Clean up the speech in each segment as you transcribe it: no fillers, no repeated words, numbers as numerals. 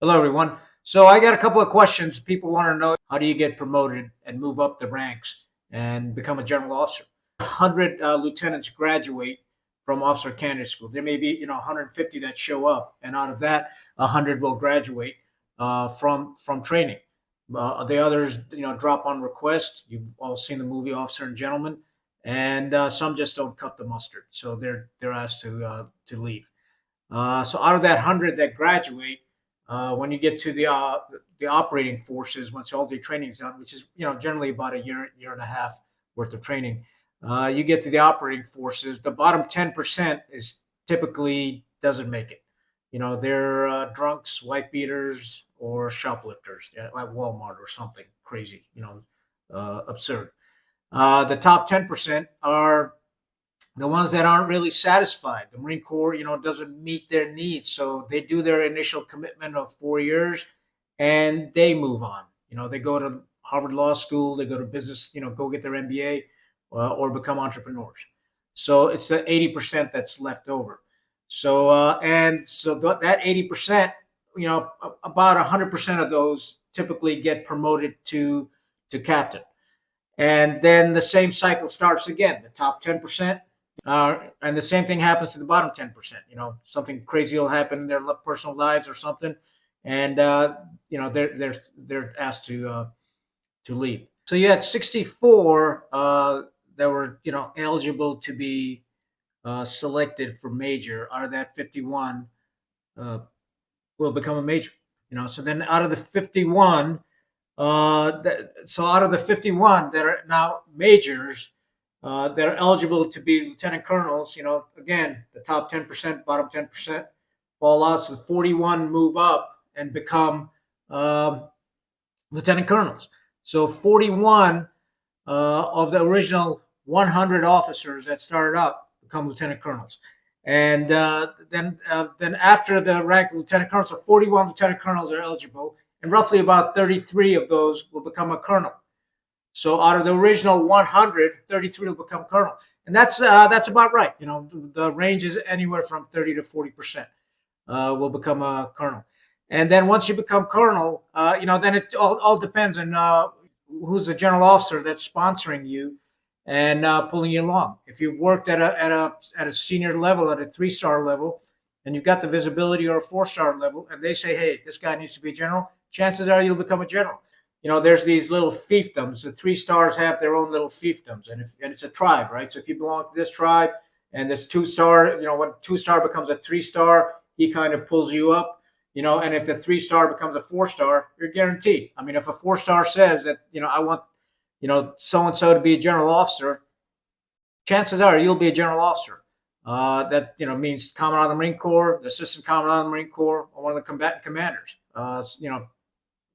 Hello, everyone. So I got a couple of questions. People want to know, how do you get promoted and move up the ranks and become a general officer? 100 lieutenants graduate from officer candidate school. There may be 150 that show up, and out of that, 100 will graduate from training. The others drop on request. You've all seen the movie Officer and Gentleman, and some just don't cut the mustard, so they're asked to leave. So out of that 100 that graduate, when you get to the operating forces, once all the training is done, which is generally about a year and a half worth of training, you get to the operating forces. The bottom 10% is typically doesn't make it. They're drunks, wife beaters, or shoplifters at Walmart or something crazy. Absurd. The top 10% are the ones that aren't really satisfied. The Marine Corps, doesn't meet their needs. So they do their initial commitment of 4 years and they move on. They go to Harvard Law School, they go to business, go get their MBA or become entrepreneurs. So it's the 80% that's left over. So that 80%, about 100% of those typically get promoted to captain. And then the same cycle starts again. The top 10%, and the same thing happens to the bottom 10%. Something crazy will happen in their personal lives or something, and they're asked to leave. So you had 64 that were eligible to be selected for major. Out of that, 51 uh, will become a major. So then out of the 51, out of the 51 that are now majors, that are eligible to be lieutenant colonels, again, the top 10%, bottom 10% fall out. So 41 move up and become lieutenant colonels. So 41 of the original 100 officers that started out become lieutenant colonels. And then after the rank of lieutenant colonel, so 41 lieutenant colonels are eligible, and roughly about 33 of those will become a colonel. So out of the original 100, 33 will become colonel, and that's about right. The range is anywhere from 30 to 40% will become a colonel, and then once you become colonel, then it all depends on who's the general officer that's sponsoring you and pulling you along. If you've worked at a senior level, at a 3-star level, and you've got the visibility or a 4-star level, and they say, hey, this guy needs to be a general, chances are you'll become a general. There's these little fiefdoms. The 3-stars have their own little fiefdoms, and it's a tribe, right? So if you belong to this tribe, and this 2-star, when 2-star becomes a 3-star, he kind of pulls you up, and if the 3-star becomes a 4-star, you're guaranteed. I mean, if a 4-star says that, I want, so and so to be a general officer, chances are you'll be a general officer. That means Commandant of the Marine Corps, the Assistant Commandant of the Marine Corps, or one of the combatant commanders.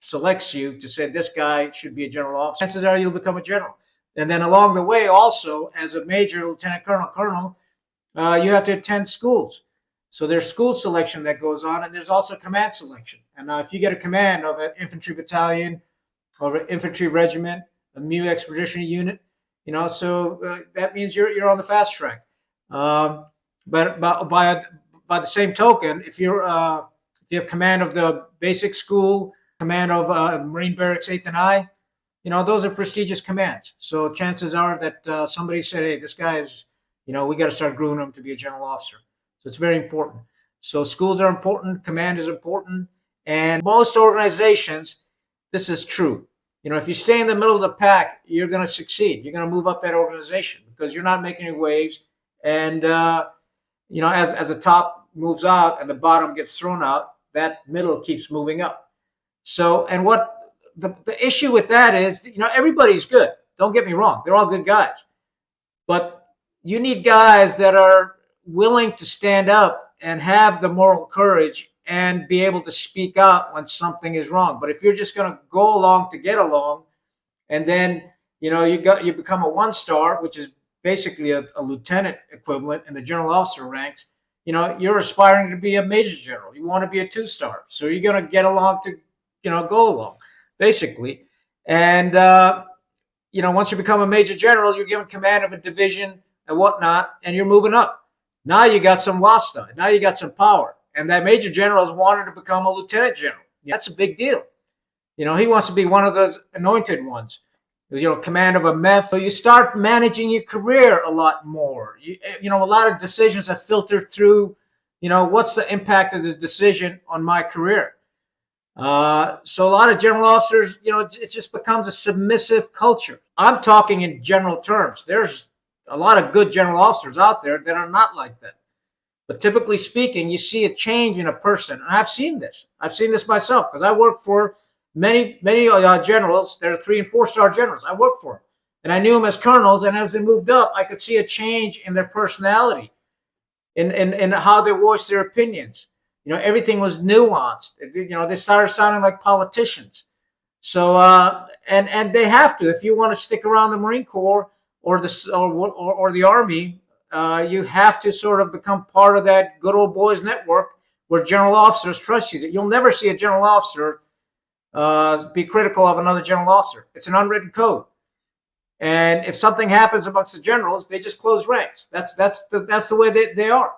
Selects you to say this guy should be a general officer. Chances are you'll become a general. And then along the way, also as a major, lieutenant colonel, you have to attend schools. So there's school selection that goes on, and there's also command selection. And if you get a command of an infantry battalion or an infantry regiment, a MEU expeditionary unit, that means you're on the fast track. But by the same token, if you have command of the basic school, command of Marine Barracks 8th and I, those are prestigious commands. So chances are that somebody said, hey, this guy is, we got to start grooming him to be a general officer. So it's very important. So schools are important, command is important, and most organizations, this is true. If you stay in the middle of the pack, you're going to succeed. You're going to move up that organization because you're not making any waves. And, as the top moves out and the bottom gets thrown out, that middle keeps moving up. So, and what the issue with that is, everybody's good. Don't get me wrong. They're all good guys. But you need guys that are willing to stand up and have the moral courage and be able to speak out when something is wrong. But if you're just going to go along to get along, and then you become a 1-star, which is basically a lieutenant equivalent in the general officer ranks, you're aspiring to be a major general. You want to be a 2-star, so you're going to get along to go along, basically. And once you become a major general, you're given command of a division and whatnot, and you're moving up. Now you got some wasta. Now you got some power. And that major general has wanted to become a lieutenant general. That's a big deal. He wants to be one of those anointed ones. Command of a meth. So you start managing your career a lot more. A lot of decisions have filtered through, what's the impact of this decision on my career? So a lot of general officers, it just becomes a submissive culture. I'm talking in general terms. There's a lot of good general officers out there that are not like that. But typically speaking, you see a change in a person. And I've seen this. I've seen this myself because I work for many generals. They're 3- and 4-star generals. I worked for them. And I knew them as colonels. And as they moved up, I could see a change in their personality, in how they voiced their opinions. Everything was nuanced. They started sounding like politicians. So, and they have to. If you want to stick around the Marine Corps or the Army, you have to sort of become part of that good old boys network where general officers trust you. You'll never see a general officer be critical of another general officer. It's an unwritten code. And if something happens amongst the generals, they just close ranks. That's the way they are.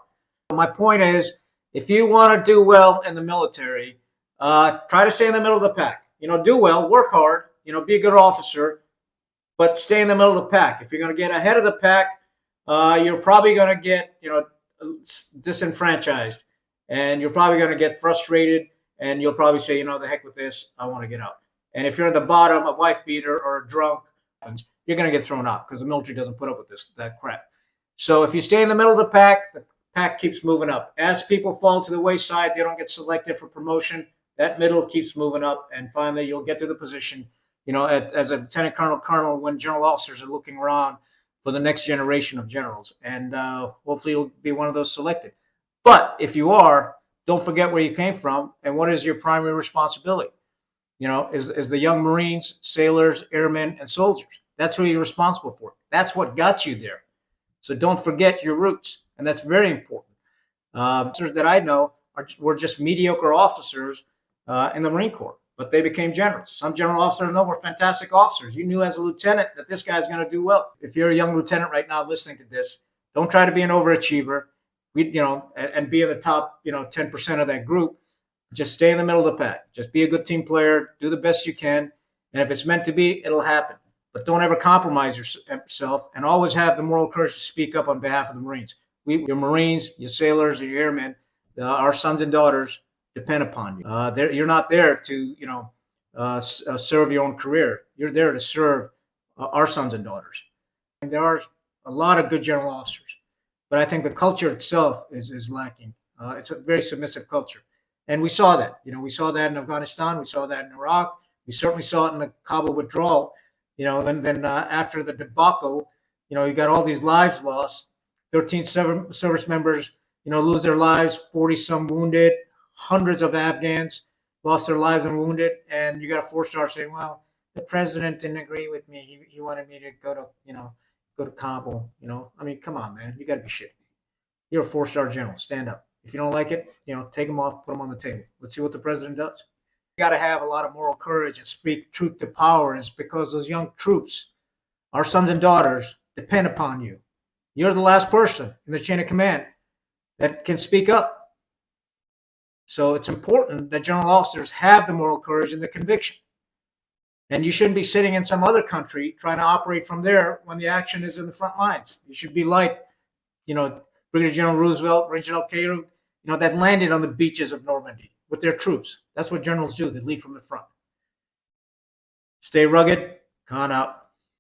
My point is, if you want to do well in the military, try to stay in the middle of the pack. Do well, work hard, be a good officer, but stay in the middle of the pack. If you're going to get ahead of the pack, you're probably going to get, disenfranchised, and you're probably going to get frustrated, and you'll probably say, the heck with this, I want to get out. And if you're at the bottom, a wife beater or a drunk, you're going to get thrown out because the military doesn't put up with that crap. So if you stay in the middle of the pack keeps moving up. As people fall to the wayside, they don't get selected for promotion. That middle keeps moving up, and finally you'll get to the position, as a lieutenant colonel, when general officers are looking around for the next generation of generals, and hopefully you'll be one of those selected. But if you are, don't forget where you came from and what is your primary responsibility. Is the young Marines, sailors, airmen, and soldiers. That's who you're responsible for. That's what got you there. So don't forget your roots, and that's very important. Officers that I know were just mediocre officers in the Marine Corps, but they became generals. Some general officers I know were fantastic officers. You knew as a lieutenant that this guy's going to do well. If you're a young lieutenant right now listening to this, don't try to be an overachiever. And be in the top, 10% of that group. Just stay in the middle of the pack. Just be a good team player. Do the best you can. And if it's meant to be, it'll happen. But don't ever compromise yourself, and always have the moral courage to speak up on behalf of the Marines. Your Marines, your sailors, your airmen, our sons and daughters depend upon you. You're not there to, serve your own career. You're there to serve our sons and daughters. And there are a lot of good general officers, but I think the culture itself is lacking. It's a very submissive culture. And we saw that. We saw that in Afghanistan. We saw that in Iraq. We certainly saw it in the Kabul withdrawal. Then after the debacle, you got all these lives lost. 13 service members, lose their lives. 40-some wounded. Hundreds of Afghans lost their lives and wounded. And you got a 4-star saying, "Well, the president didn't agree with me. He wanted me to go to Kabul." Come on, man. You got to be shitting me. You're a 4-star general. Stand up. If you don't like it, take them off, put them on the table. Let's see what the president does. You got to have a lot of moral courage and speak truth to power. It's because those young troops, our sons and daughters, depend upon you. You're the last person in the chain of command that can speak up. So it's important that general officers have the moral courage and the conviction. And you shouldn't be sitting in some other country trying to operate from there when the action is in the front lines. You should be like, Brigadier General Roosevelt, Reginald Cairo, that landed on the beaches of Normandy with their troops. That's what generals do. They lead from the front. Stay rugged. Khan out.